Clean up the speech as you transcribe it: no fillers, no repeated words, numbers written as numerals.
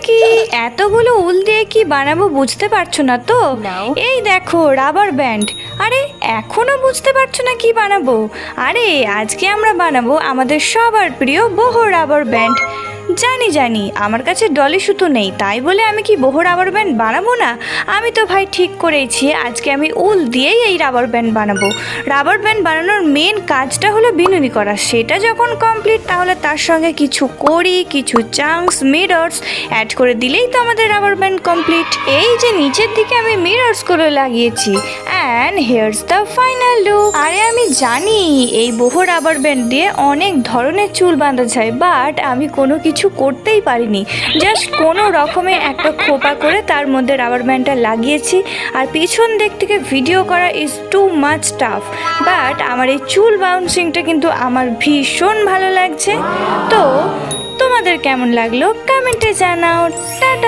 কি এতগুলো উল দিয়ে কি বানাবো বুঝতে পারছো না তো? এই দেখো রাবার ব্যান্ড। আরে এখনো বুঝতে পারছো না কি বানাবো? আরে আজকে আমরা বানাবো আমাদের সবার প্রিয় বহু রাবার ব্যান্ড। জানি জানি আমার কাছে ডলি সুতো নেই, তাই বলে আমি কি বহু রাবার ব্যান্ড বানাবো না? আমি তো ভাই ঠিক করেছি আজকে আমি উল দিয়েই এই রাবার ব্যান্ড বানাবো। রাবার ব্যান্ড বানানোর মেন কাজটা হলো বিনুনি করা। সেটা যখন কমপ্লিট তাহলে তার সঙ্গে কিছু কড়ি, কিছু চাংস, মিরর্স অ্যাড করে দিলেই তো আমাদের রাবার ব্যান্ড কমপ্লিট। এই যে নিচের দিকে আমি মিরর্সগুলো লাগিয়েছি, and here's the final look. আরে আমি জানি এই বহু রাবার ব্যান্ড দিয়ে অনেক ধরনের চুল বাঁধা যায়, বাট আমি কোনো কিছু করতেই পারিনি। জাস্ট কোনো রকমে একটা খোপা করে তার মধ্যে রাবার ব্যান্ডটা লাগিয়েছি। আর পিছন দিক থেকে ভিডিও করা is too much tough, but আমার এই চুল বাউন্সিংটা কিন্তু আমার ভীষণ ভালো লাগছে। তো তোমাদের কেমন লাগলো কমেন্টে জানাও। টাটা।